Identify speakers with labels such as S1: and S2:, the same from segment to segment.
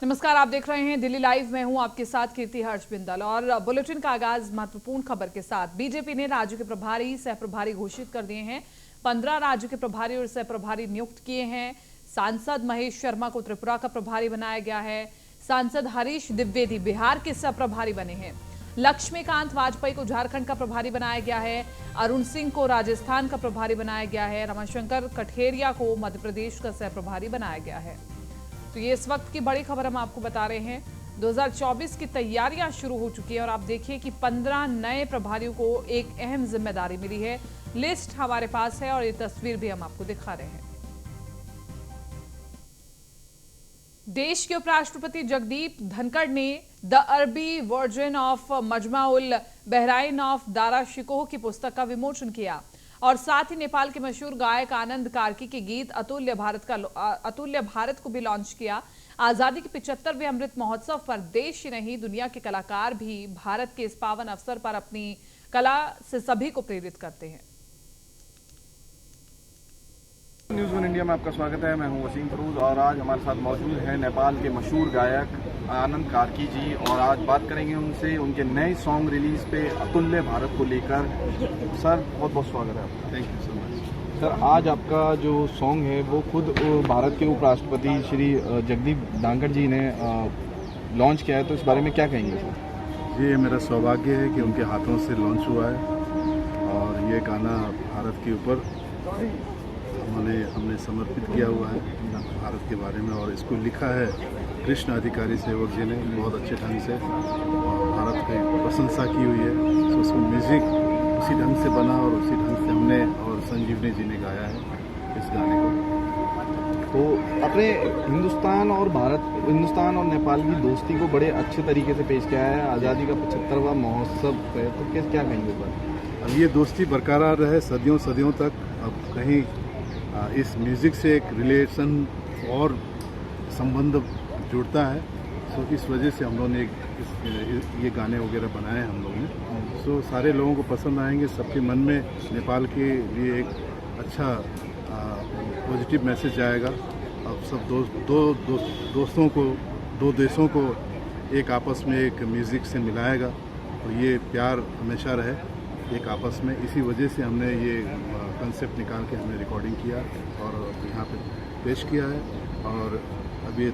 S1: नमस्कार, आप देख रहे हैं दिल्ली लाइव। मैं हूं आपके साथ कीर्ति हर्ष बिंदल और बुलेटिन का आगाज महत्वपूर्ण खबर के साथ। बीजेपी ने राज्यों के प्रभारी सह प्रभारी घोषित कर दिए हैं। 15 राज्यों के प्रभारी और सह प्रभारी नियुक्त किए हैं। सांसद महेश शर्मा को त्रिपुरा का प्रभारी बनाया गया है। सांसद हरीश द्विवेदी बिहार के सह प्रभारी बने हैं। लक्ष्मीकांत वाजपेयी को झारखंड का प्रभारी बनाया गया है। अरुण सिंह को राजस्थान का प्रभारी बनाया गया है। रमाशंकर कठेरिया को मध्य प्रदेश का सह प्रभारी बनाया गया है। तो ये इस वक्त की बड़ी खबर हम आपको बता रहे हैं। 2024 की तैयारियां शुरू हो चुकी है और आप देखिए कि 15 नए प्रभारियों को एक अहम जिम्मेदारी मिली है। लिस्ट हमारे पास है और ये तस्वीर भी हम आपको दिखा रहे हैं। देश के उपराष्ट्रपति जगदीप धनखड़ ने the Arabic version of Majma ul Bahrain of Dara Shikoh की पुस्तक का विमोचन किया और साथ ही नेपाल के मशहूर गायक आनंद कार्की के गीत अतुल्य भारत को भी लॉन्च किया। आजादी के 75वें अमृत महोत्सव पर देश ही नहीं दुनिया के कलाकार भी भारत के इस पावन अवसर पर अपनी कला से सभी को प्रेरित करते हैं।
S2: न्यूज़ वन इंडिया में आपका स्वागत है। मैं हूं वसीम फरूज और आज हमारे साथ मौजूद हैं नेपाल के मशहूर गायक आनंद कार्की जी और आज बात करेंगे उनसे उनके नए सॉन्ग रिलीज पे अतुल्य भारत को लेकर। सर बहुत बहुत स्वागत है आपका।
S3: Thank you so much.
S2: Sir आज आपका जो सॉन्ग है वो खुद भारत के उपराष्ट्रपति श्री जगदीप धनखड़ जी ने लॉन्च किया है, तो इस बारे में क्या कहेंगे सर?
S3: ये मेरा सौभाग्य है कि उनके हाथों से लॉन्च हुआ है और ये गाना भारत के ऊपर हमने समर्पित किया हुआ है भारत के बारे में। और इसको लिखा है कृष्ण अधिकारी सेवक जी ने बहुत अच्छे ढंग से और भारत की प्रशंसा की हुई है। तो उसको म्यूज़िक उसी ढंग से बना और उसी ढंग से हमने और संजीवनी जी ने गाया है इस गाने को।
S2: तो अपने हिंदुस्तान और नेपाल की दोस्ती को बड़े अच्छे तरीके से पेश किया है। आज़ादी का 75वां महोत्सव है, तो क्या कहेंगे सर?
S3: अब ये दोस्ती बरकरार रहे सदियों तक। अब कहीं इस म्यूज़िक से एक रिलेशन और संबंध जुड़ता है। सो इस वजह से हम लोगों ने ये गाने वगैरह बनाए हम लोगों ने। सो सारे लोगों को पसंद आएंगे। सबके मन में नेपाल के लिए एक अच्छा पॉजिटिव मैसेज जाएगा। अब सब दोस्तों को, दो देशों को एक आपस में एक म्यूज़िक से मिलाएगा। तो ये प्यार हमेशा रहे एक आपस में। इसी वजह से हमने ये कंसेप्ट निकाल के हमने रिकॉर्डिंग किया और यहाँ पे पेश किया है। और अभी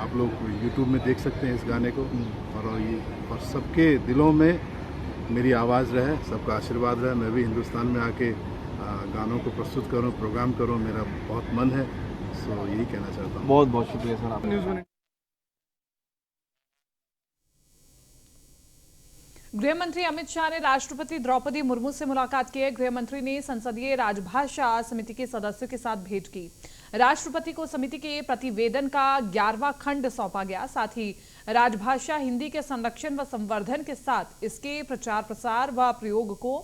S3: आप लोग YouTube में देख सकते हैं इस गाने को। और सबके दिलों में मेरी आवाज़ रहे, सबका आशीर्वाद रहे। मैं भी हिंदुस्तान में आके गानों को प्रस्तुत करूं, प्रोग्राम करूं, मेरा बहुत मन है। सो यही कहना चाहता हूं।
S2: बहुत बहुत शुक्रिया सर आप न्यूज़ वन।
S1: गृह मंत्री अमित शाह ने राष्ट्रपति द्रौपदी मुर्मू से मुलाकात की है। गृह मंत्री ने संसदीय राजभाषा समिति के सदस्यों के साथ भेंट की। राष्ट्रपति को समिति के प्रतिवेदन का 11वां खंड सौंपा गया। साथ ही राजभाषा हिंदी के संरक्षण व संवर्धन के साथ इसके प्रचार प्रसार व प्रयोग को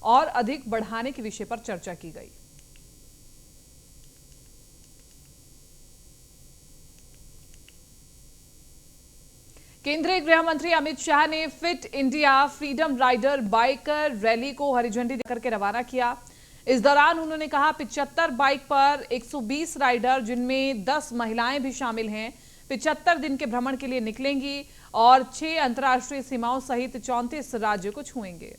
S1: और अधिक बढ़ाने के विषय पर चर्चा की गई। केंद्रीय गृह मंत्री अमित शाह ने Fit India Freedom Rider biker rally को हरी झंडी देकर के रवाना किया। इस दौरान उन्होंने कहा 75 बाइक पर 120 राइडर जिनमें 10 महिलाएं भी शामिल हैं 75 दिन के भ्रमण के लिए निकलेंगी और 6 अंतर्राष्ट्रीय सीमाओं सहित 34 राज्यों को छुएंगे।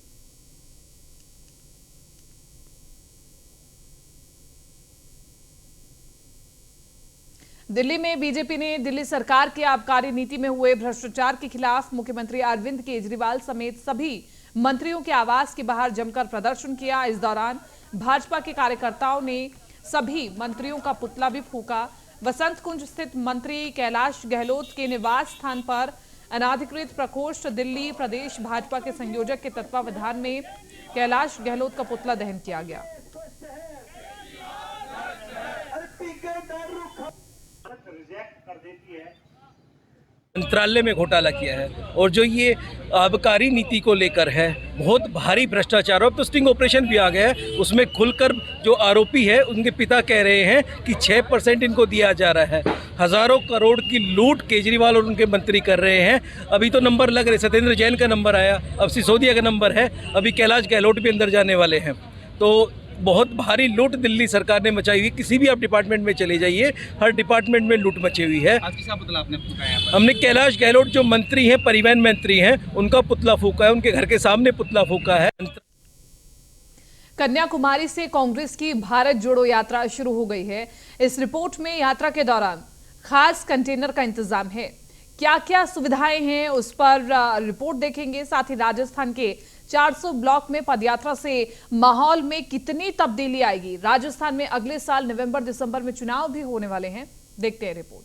S1: दिल्ली में बीजेपी ने दिल्ली सरकार की आबकारी नीति में हुए भ्रष्टाचार के खिलाफ मुख्यमंत्री अरविंद केजरीवाल समेत सभी मंत्रियों के आवास के बाहर जमकर प्रदर्शन किया। इस दौरान भाजपा के कार्यकर्ताओं ने सभी मंत्रियों का पुतला भी फूंका। वसंत कुंज स्थित मंत्री कैलाश गहलोत के निवास स्थान पर अनाधिकृत प्रकोष्ठ दिल्ली प्रदेश भाजपा के संयोजक के तत्वावधान में कैलाश गहलोत का पुतला दहन किया गया।
S4: मंत्रालय में घोटाला किया है और जो ये आबकारी नीति को लेकर है बहुत भारी भ्रष्टाचार और तो स्टिंग ऑपरेशन भी आ गया है। उसमें खुलकर जो आरोपी है उनके पिता कह रहे हैं कि 6% इनको दिया जा रहा है। हजारों करोड़ की लूट केजरीवाल और उनके मंत्री कर रहे हैं। अभी तो नंबर लग रहे, सत्येंद्र जैन का नंबर आया, अब सिसोदिया का नंबर है, अभी कैलाश गहलोत भी अंदर जाने वाले हैं। तो बहुत भारी लूट दिल्ली सरकार ने मचाई हुई है। किसी भी आप डिपार्टमेंट में चले जाइए, हर डिपार्टमेंट में लूट मची हुई है।
S5: आज किसका पुतला आपने फूका यहाँ पर?
S4: हमने कैलाश गहलोत जो मंत्री हैं, परिवहन मंत्री हैं, उनका पुतला फूका है, उनके घर के सामने पुतला फूका है।
S1: कन्याकुमारी से कांग्रेस की भारत जोड़ो यात्रा शुरू हो गई है। इस रिपोर्ट में यात्रा के दौरान खास कंटेनर का इंतजाम है। क्या क्या सुविधाएं हैं उस पर रिपोर्ट देखेंगे। साथ ही राजस्थान के 400 ब्लॉक में पदयात्रा से माहौल में कितनी तब्दीली आएगी। राजस्थान में अगले साल नवंबर दिसंबर में चुनाव भी होने वाले हैं। देखते हैं report.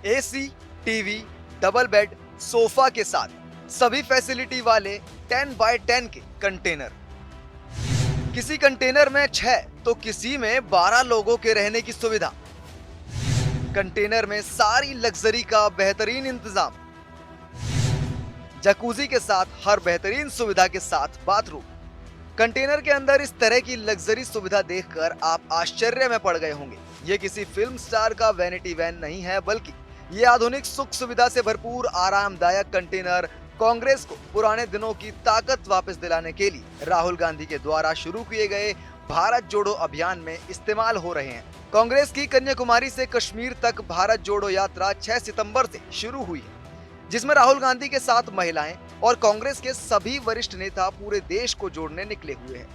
S6: AC, TV, double bed, sofa के साथ सभी फैसिलिटी वाले 10 बाय 10 के कंटेनर। किसी कंटेनर में 6 तो किसी में 12 लोगों के रहने की सुविधा। कंटेनर में सारी लग्जरी का बेहतरीन इंतजाम। जकूजी के साथ हर बेहतरीन सुविधा के साथ बाथरूम। कंटेनर के अंदर इस तरह की लग्जरी सुविधा देखकर आप आश्चर्य में पड़ गए होंगे। ये किसी फिल्म स्टार का वैनिटी वैन नहीं है, बल्कि ये आधुनिक सुख सुविधा से भरपूर आरामदायक कंटेनर कांग्रेस को पुराने दिनों की ताकत वापस दिलाने के लिए राहुल गांधी के द्वारा शुरू किए गए भारत जोड़ो अभियान में इस्तेमाल हो रहे हैं। कांग्रेस की कन्याकुमारी से कश्मीर तक भारत जोड़ो यात्रा 6 सितंबर से शुरू हुई है, जिसमें राहुल गांधी के साथ महिलाएं और कांग्रेस के सभी वरिष्ठ नेता पूरे देश को जोड़ने निकले हुए हैं।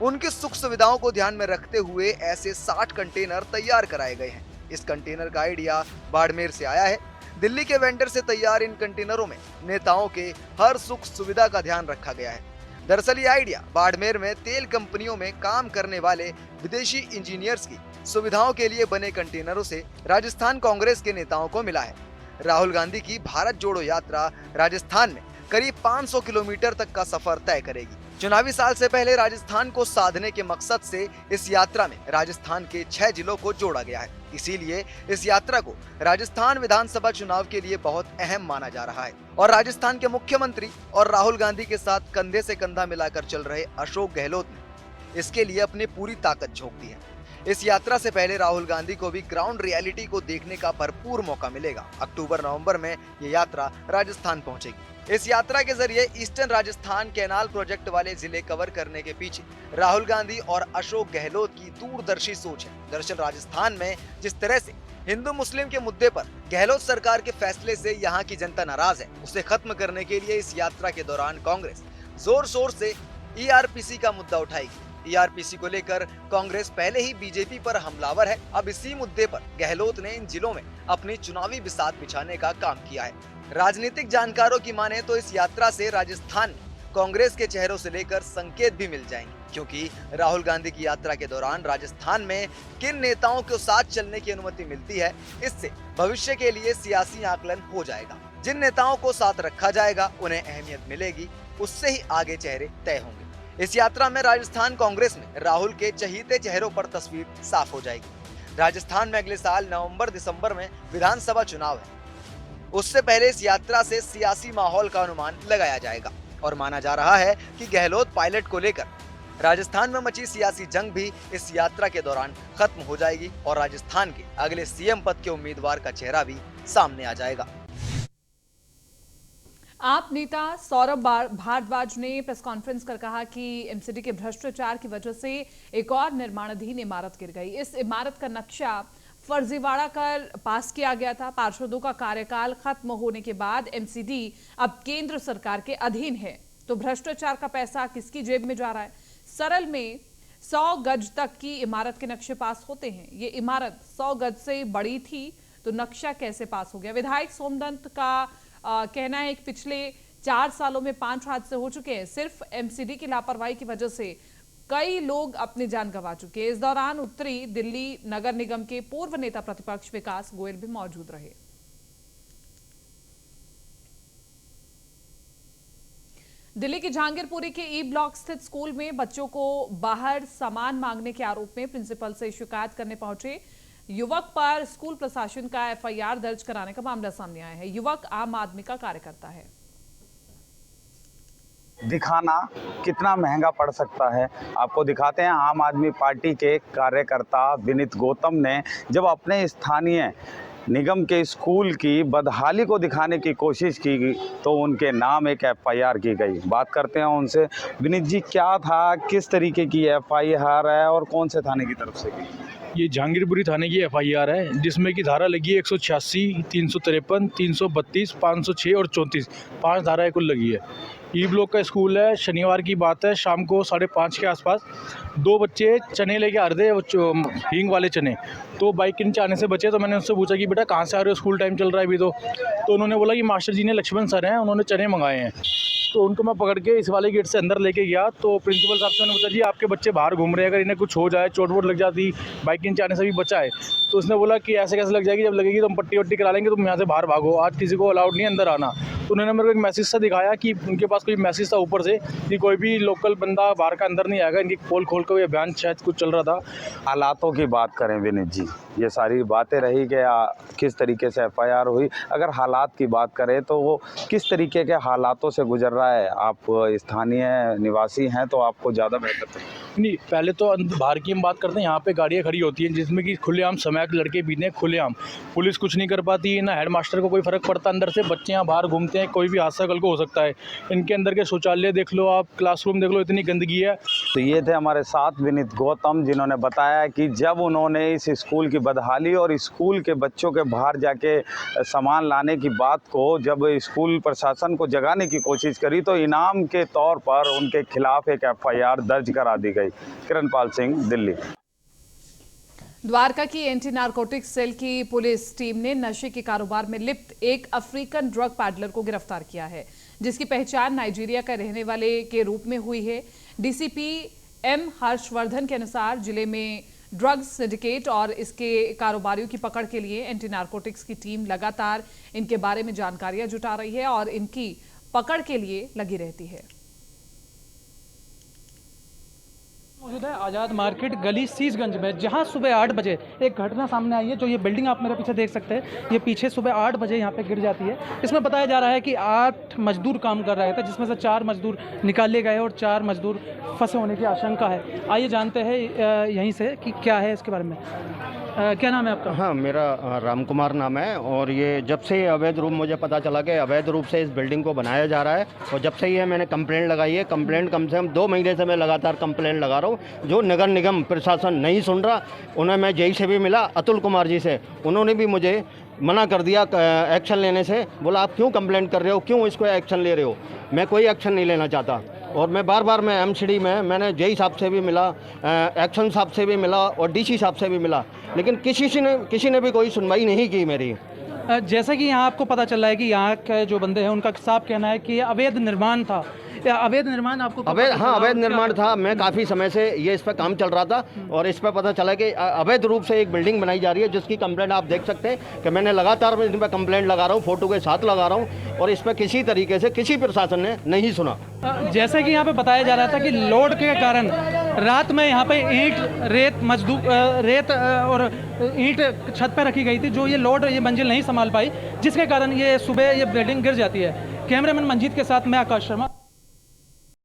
S6: उनकी सुख सुविधाओं को ध्यान में रखते हुए ऐसे 60 कंटेनर तैयार कराए गए हैं। इस कंटेनर का आइडिया बाड़मेर से आया है। दिल्ली के वेंडर से तैयार इन कंटेनरों में नेताओं के हर सुख सुविधा का ध्यान रखा गया है। दरअसल ये आइडिया बाड़मेर में तेल कंपनियों में काम करने वाले विदेशी इंजीनियर्स की सुविधाओं के लिए बने कंटेनरों से राजस्थान कांग्रेस के नेताओं को मिला है। राहुल गांधी की भारत जोड़ो यात्रा राजस्थान में करीब 500 किलोमीटर तक का सफर तय करेगी। चुनावी साल से पहले राजस्थान को साधने के मकसद से इस यात्रा में राजस्थान के 6 जिलों को जोड़ा गया है। इसीलिए इस यात्रा को राजस्थान विधानसभा चुनाव के लिए बहुत अहम माना जा रहा है। और राजस्थान के मुख्यमंत्री और राहुल गांधी के साथ कंधे से कंधा मिलाकर चल रहे अशोक गहलोत ने इसके लिए अपनी पूरी ताकत झोंक दी है। इस यात्रा से पहले राहुल गांधी को भी ग्राउंड रियलिटी को देखने का भरपूर मौका मिलेगा। अक्टूबर-नवंबर में ये यात्रा राजस्थान पहुंचेगी। इस यात्रा के जरिए ईस्टर्न राजस्थान कैनाल प्रोजेक्ट वाले जिले कवर करने के पीछे राहुल गांधी और अशोक गहलोत की दूरदर्शी सोच है। दरअसल राजस्थान में जिस तरह से हिंदू मुस्लिम के मुद्दे पर गहलोत सरकार के फैसले से यहाँ की जनता नाराज है, उसे खत्म करने के लिए इस यात्रा के दौरान कांग्रेस जोर शोर से ईआरपीसी का मुद्दा उठाएगी। ईआरपीसी को लेकर कांग्रेस पहले ही बीजेपी पर हमलावर है। अब इसी मुद्दे पर गहलोत ने इन जिलों में अपनी चुनावी बिसात बिछाने का काम किया है। राजनीतिक जानकारों की माने तो इस यात्रा से राजस्थान में कांग्रेस के चेहरों से लेकर संकेत भी मिल जाएंगे, क्योंकि राहुल गांधी की यात्रा के दौरान राजस्थान में किन नेताओं को साथ चलने की अनुमति मिलती है, इससे भविष्य के लिए सियासी आकलन हो जाएगा। जिन नेताओं को साथ रखा जाएगा उन्हें अहमियत मिलेगी, उससे ही आगे चेहरे तय होंगे। इस यात्रा में राजस्थान कांग्रेस में राहुल के चहीते चेहरों पर तस्वीर साफ हो जाएगी। राजस्थान में अगले साल नवंबर-दिसंबर में विधानसभा चुनाव है। उससे पहले इस यात्रा से सियासी माहौल का अनुमान लगाया जाएगा और माना जा रहा है कि गहलोत पायलट को लेकर राजस्थान में मची सियासी जंग भी इस यात्रा के दौरान खत्म हो जाएगी और राजस्थान के अगले सीएम पद के उम्मीदवार का चेहरा भी सामने आ जाएगा।
S1: आप नेता सौरभ भारद्वाज ने प्रेस कॉन्फ्रेंस कर कहा कि एमसीडी के भ्रष्टाचार की वजह से एक और निर्माणाधीन इमारत गिर गई। इस इमारत का नक्शा फर्जीवाड़ा कर पास किया गया था। पार्षदों का कार्यकाल खत्म होने के बाद एमसीडी अब केंद्र सरकार के अधीन है, तो भ्रष्टाचार का पैसा किसकी जेब में जा रहा है? सरल में 100 गज तक की इमारत के नक्शे पास होते हैं। ये इमारत 100 गज से बड़ी थी, तो नक्शा कैसे पास हो गया? विधायक सोमदत्त का कहना है कि पिछले 4 सालों में 5 हादसे हो चुके हैं। सिर्फ एमसीडी की लापरवाही की वजह से कई लोग अपनी जान गंवा चुके हैं। इस दौरान उत्तरी दिल्ली नगर निगम के पूर्व नेता प्रतिपक्ष विकास गोयल भी मौजूद रहे। दिल्ली की जहांगीरपुरी के ई ब्लॉक स्थित स्कूल में बच्चों को बाहर सामान मांगने के आरोप में प्रिंसिपल से शिकायत करने पहुंचे युवक पर स्कूल प्रशासन का एफआईआर दर्ज कराने का मामला सामने आया है। युवक आम आदमी का कार्यकर्ता है।
S7: दिखाना कितना महंगा पड़ सकता है आपको दिखाते हैं। आम आदमी पार्टी के कार्यकर्ता विनीत गौतम ने जब अपने स्थानीय निगम के स्कूल की बदहाली को दिखाने की कोशिश की गई तो उनके नाम एक FIR की गई। बात करते हैं उनसे। विनीत जी, क्या था, किस तरीके की FIR है और कौन से थाने की तरफ से की?
S5: ये जहांगीरपुरी थाने की FIR है, जिसमें कि धारा लगी है 186, 353, 332, 506 और 34, 5 धाराएं कुल लगी है। ई ब्लॉक का स्कूल है। शनिवार की बात है, शाम को 5:30 के आसपास 2 बच्चे चने लेके आ रहे थे, हींग वाले चने। तो बाइक के नीचे आने से बचे, तो मैंने उससे पूछा कि बेटा कहाँ से आ रहे हो, स्कूल टाइम चल रहा है अभी तो उन्होंने बोला कि मास्टर जी ने, लक्ष्मण सर हैं, उन्होंने चने मंगाए हैं। तो उनको मैं पकड़ के इस वाले गेट से अंदर लेके गया, तो प्रिंसिपल साहब से मैंने पूछा जी आपके बच्चे बाहर घूम रहे हैं, अगर इन्हें कुछ हो जाए, चोट वोट लग जाती, बाइक के नीचे आने से भी बचा है। तो उसने बोला कि ऐसे कैसे लग जाएगी, जब लगेगी तो हम पट्टी वट्टी करा लेंगे, तुम यहाँ से बाहर भागो, आज किसी को अलाउड नहीं अंदर आना। तो उन्होंने मेरे को एक मैसेज सा दिखाया कि उनके पास कोई मैसेज था ऊपर से कि कोई भी लोकल बंदा बाहर का अंदर नहीं आएगा। इनकी पोल खोल कर अभियान शायद कुछ चल रहा था।
S7: हालातों की बात करें विनीत जी, ये सारी बातें रही कि किस तरीके से FIR हुई। अगर हालात की बात करें तो वो किस तरीके के हालातों से गुजर रहा है? आप स्थानीय निवासी हैं तो आपको ज़्यादा बेहतर पता है।
S5: नहीं, पहले तो बाहर की हम बात करते हैं। यहाँ पे गाड़ियाँ खड़ी होती हैं जिसमें कि खुलेआम समैक लड़के पीते हैं, खुलेआम। पुलिस कुछ नहीं कर पाती है, ना हेडमास्टर को कोई फ़र्क पड़ता। अंदर से बच्चे यहाँ बाहर घूमते हैं, कोई भी हादसा कल को हो सकता है। इनके अंदर के शौचालय देख लो आप, क्लासरूम देख लो, इतनी गंदगी है।
S7: तो ये थे हमारे साथ विनीत गौतम, जिन्होंने बताया कि जब उन्होंने इस स्कूल की बदहाली और स्कूल के बच्चों के बाहर जाके सामान लाने की बात को जब स्कूल प्रशासन को जगाने की कोशिश करी तो इनाम के तौर पर उनके खिलाफ एक FIR दर्ज करा दी गई। किरणपाल सिंह, दिल्ली।
S1: द्वारका की एंटी नारकोटिक्स सेल की पुलिस टीम ने नशे के कारोबार में लिप्त एक अफ्रीकन ड्रग पैडलर को गिरफ्तार किया है, जिसकी पहचान नाइजीरिया का रहने वाले के रूप में हुई है। DCP M हर्षवर्धन के अनुसार जिले में ड्रग्स सिंडिकेट और इसके कारोबारियों की पकड़ के लिए एंटी नारकोटिक्स की टीम लगातार इनके बारे में जानकारियां जुटा रही है और इनकी पकड़ के लिए लगी रहती है।
S8: मौजूद है आज़ाद मार्केट गली शीशगंज में, जहां सुबह 8 बजे एक घटना सामने आई है। जो ये बिल्डिंग आप मेरे पीछे देख सकते हैं, ये पीछे सुबह 8 बजे यहाँ पे गिर जाती है। इसमें बताया जा रहा है कि 8 मजदूर काम कर रहे थे, जिसमें से 4 मजदूर निकाले गए और 4 मजदूर फंसे होने की आशंका है। आइए जानते हैं यहीं से कि क्या है इसके बारे में। क्या नाम है आपका?
S9: हाँ, मेरा राम कुमार नाम है। और ये जब से अवैध रूप मुझे पता चला कि अवैध रूप से इस बिल्डिंग को बनाया जा रहा है, और जब से ये मैंने कंप्लेंट लगाई है, कंप्लेंट कम से कम 2 महीने से मैं लगातार कंप्लेंट लगा रहा हूँ। जो नगर निगम प्रशासन नहीं सुन रहा, उन्हें मैं जेई से भी मिला, अतुल कुमार जी से, उन्होंने भी मुझे मना कर दिया एक्शन लेने से। बोला आप क्यों कंप्लेंट कर रहे हो, क्यों इसको एक्शन ले रहे हो? मैं कोई एक्शन नहीं लेना चाहता। और मैं बार मैं MCD में मैंने जेई साहब से भी मिला, एक्शन साहब से भी मिला और DC साहब से भी मिला, लेकिन किसी ने भी कोई सुनवाई नहीं की मेरी।
S8: जैसा कि यहाँ आपको पता चल रहा है कि यहाँ के जो बंदे हैं उनका साफ कहना है कि अवैध निर्माण था। अवैध निर्माण आपको
S9: अवैध निर्माण था। मैं काफ़ी समय से ये इस पर काम चल रहा था और इस पर पता चला कि अवैध रूप से एक बिल्डिंग बनाई जा रही है, जिसकी कंप्लेंट आप देख सकते हैं कि मैंने लगातार इन पर कंप्लेंट लगा रहा हूँ, फोटो के साथ लगा रहा हूँ, और इस पर किसी तरीके से किसी प्रशासन ने नहीं सुना।
S8: जैसे कि यहाँ पे बताया जा रहा था कि लोड के कारण रात में यहाँ पे ईंट रेत और ईंट छत पे रखी गई थी, जो ये लोड ये मंजिल नहीं संभाल पाई, जिसके कारण ये सुबह ये बिल्डिंग गिर जाती है। कैमरामैन मंजीत के साथ मैं आकाश शर्मा।